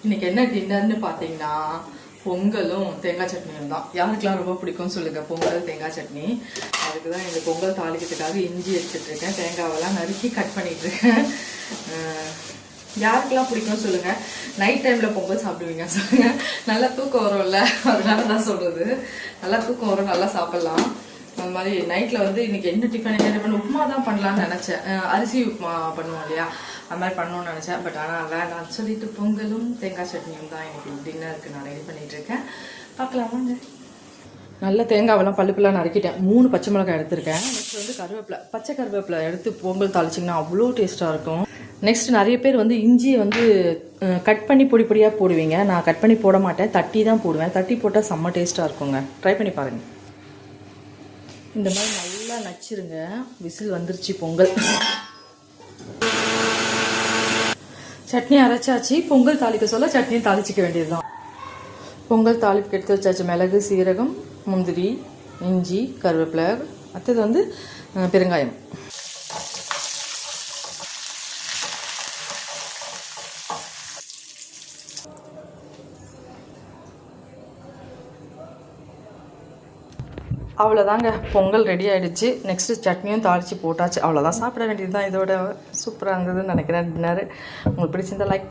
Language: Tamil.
இன்னைக்கு என்ன டின்னர்னு பார்த்தீங்கன்னா பொங்கலும் தேங்காய் சட்னியும் தான். யாருக்கெல்லாம் ரொம்ப பிடிக்கும்னு சொல்லுங்கள் பொங்கல் தேங்காய் சட்னி. அதுக்கு தான் இந்த பொங்கல் தாளிக்கிறதுக்காக இஞ்சி எடுத்துகிட்ருக்கேன், தேங்காவெல்லாம் நறுக்கி கட் பண்ணிகிட்ருக்கேன். யாருக்கெல்லாம் பிடிக்கும்னு சொல்லுங்கள். நைட் டைமில் பொங்கல் சாப்பிடுவீங்க சொல்லுங்கள். நல்லா தூக்கம் வரும்ல, அதனால தான் சொல்கிறது. நல்லா தூக்கம் வரும், நல்லா சாப்பிட்லாம். அந்த மாதிரி நைட்டில் வந்து இன்றைக்கி என்ன டிஃபன் என்ன பண்ண உப்புமா தான் பண்ணலான்னு நினச்சேன். அரிசி உப்புமா பண்ணுவோம் இல்லையா, அது மாதிரி பண்ணணும்னு நினச்சேன். பட் ஆனால் வேண்டாம்னு சொல்லிட்டு பொங்கலும் தேங்காய் சட்னியும் தான் எனக்கு டின்னருக்கு நான் ரெடி பண்ணிகிட்ருக்கேன். பார்க்கலாம் வாங்க. நல்ல தேங்காவெல்லாம் பல்லுப்பெல்லாம் நறுக்கிட்டேன். 3 பச்சை மிளகாய் எடுத்திருக்கேன். நெக்ஸ்ட் வந்து கருவேப்பிலை, பச்சை கருவேப்பிலை எடுத்து பொங்கல் தாளிச்சிங்கன்னா அவ்வளோ டேஸ்ட்டாக இருக்கும். நெக்ஸ்ட் நிறைய பேர் வந்து இஞ்சியை வந்து கட் பண்ணி பொடி பொடியாக போடுவீங்க. நான் கட் பண்ணி போட மாட்டேன், தட்டி தான் போடுவேன். தட்டி போட்டால் செம்ம டேஸ்ட்டாக இருக்குங்க. ட்ரை பண்ணி பாருங்கள். இந்த மாதிரி நல்லா நச்சிருங்க. விசில் வந்துருச்சு. பொங்கல் சட்னி அரைச்சாச்சு. பொங்கல் தாளிக்க சொல்ல சட்னியும் தாளிச்சிக்க வேண்டியதுதான். பொங்கல் தாளிப்புக்கு எடுத்து வச்சாச்சு. மிளகு, சீரகம், முந்திரி, இஞ்சி, கருவேப்பிலை, அடுத்தது வந்து பெருங்காயம். அவ்வளோதாங்க, பொங்கல் ரெடி ஆகிடுச்சு. நெக்ஸ்ட்டு சட்னியும் தாளித்து போட்டாச்சு. அவ்வளோதான், சாப்பிட வேண்டியது தான். இதோட சூப்பராக இருந்ததுன்னு நினைக்கிறேன் டின்னர். உங்களுக்கு பிடிச்சிருந்தா லைக்